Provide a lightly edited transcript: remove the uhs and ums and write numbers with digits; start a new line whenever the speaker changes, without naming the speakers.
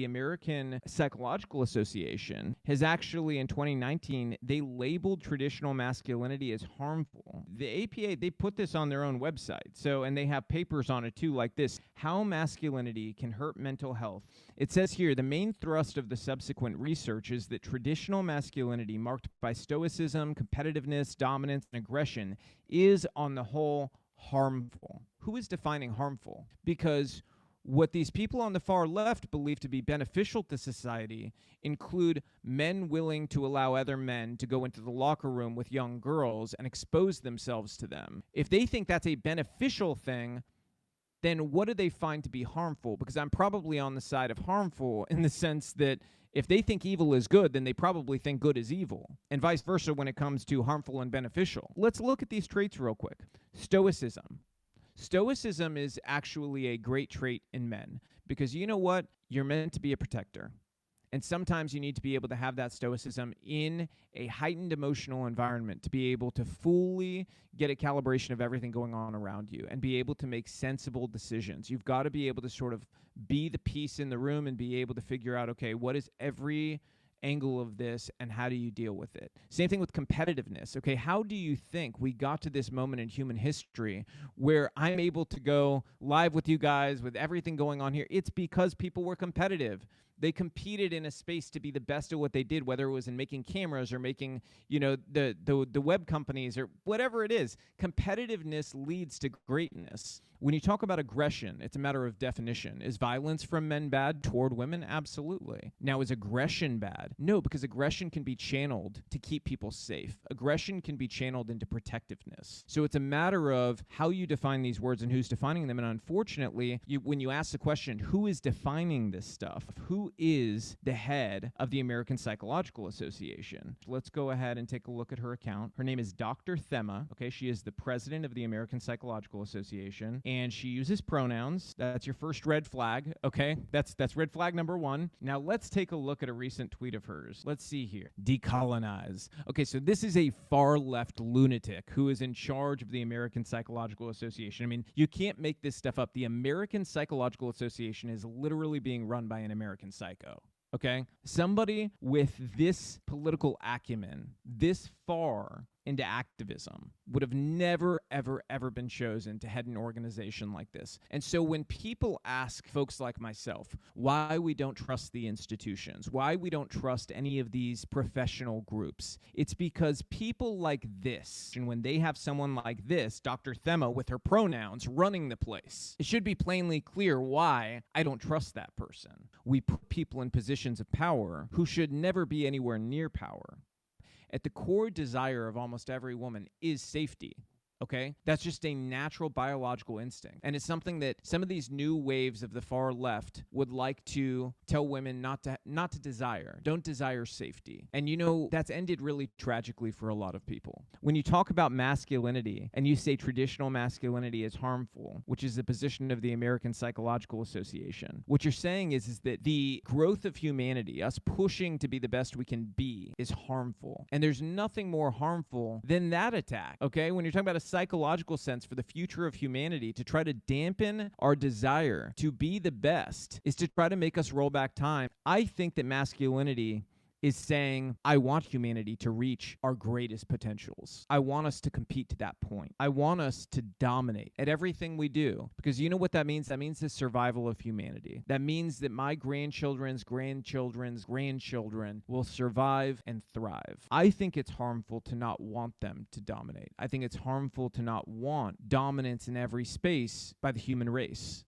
The American Psychological Association has actually, in 2019, they labeled traditional masculinity as harmful. The APA, they put this on their own website. So, and they have papers on it too, like this: How Masculinity Can Hurt Mental Health. It says here, the main thrust of the subsequent research is that traditional masculinity, marked by stoicism, competitiveness, dominance, and aggression, is on the whole harmful. Who is defining harmful? Because what these people on the far left believe to be beneficial to society include men willing to allow other men to go into the locker room with young girls and expose themselves to them. If they think that's a beneficial thing, then what do they find to be harmful? Because I'm probably on the side of harmful in the sense that if they think evil is good, then they probably think good is evil, and vice versa when it comes to harmful and beneficial. Let's look at these traits real quick. Stoicism. Stoicism is actually a great trait in men because you know what? You're meant to be a protector. And sometimes you need to be able to have that stoicism in a heightened emotional environment to be able to fully get a calibration of everything going on around you and be able to make sensible decisions. You've got to be able to sort of be the peace in the room and be able to figure out, okay, what is every angle of this and how do you deal with it? Same thing with competitiveness. Okay, how do you think we got to this moment in human history where I'm able to go live with you guys with everything going on here? It's because people were competitive. They competed in a space to be the best at what they did, whether it was in making cameras or making, the web companies or whatever it is. Competitiveness leads to greatness. When you talk about aggression, it's a matter of definition. Is violence from men bad toward women? Absolutely. Now, is aggression bad? No, because aggression can be channeled to keep people safe. Aggression can be channeled into protectiveness. So it's a matter of how you define these words and who's defining them. And unfortunately, when you ask the question, who is defining this stuff? Who is the head of the American Psychological Association? Let's go ahead and take a look at her account. Her name is Dr. Thema. Okay, she is the president of the American Psychological Association, and she uses pronouns. That's your first red flag. Okay, that's red flag number one. Now let's take a look at a recent tweet of hers. Let's see here. Decolonize. Okay, so this is a far left lunatic who is in charge of the American Psychological Association. I mean, you can't make this stuff up. The American Psychological Association is literally being run by an American psycho. Okay? Somebody with this political acumen, this far into activism, would have never, ever, ever been chosen to head an organization like this. And so when people ask folks like myself why we don't trust the institutions, why we don't trust any of these professional groups, it's because people like this, and when they have someone like this, Dr. Thema with her pronouns running the place, it should be plainly clear why I don't trust that person. We put people in positions of power who should never be anywhere near power. At the core desire of almost every woman is safety. Okay? That's just a natural biological instinct. And it's something that some of these new waves of the far left would like to tell women not to desire. Don't desire safety. And that's ended really tragically for a lot of people. When you talk about masculinity and you say traditional masculinity is harmful, which is the position of the American Psychological Association, what you're saying is that the growth of humanity, us pushing to be the best we can be, is harmful. And there's nothing more harmful than that attack. Okay? When you're talking about a psychological sense for the future of humanity, to try to dampen our desire to be the best is to try to make us roll back time. I think that masculinity is saying, I want humanity to reach our greatest potentials. I want us to compete to that point. I want us to dominate at everything we do. Because you know what that means? That means the survival of humanity. That means that my grandchildren's grandchildren's grandchildren will survive and thrive. I think it's harmful to not want them to dominate. I think it's harmful to not want dominance in every space by the human race.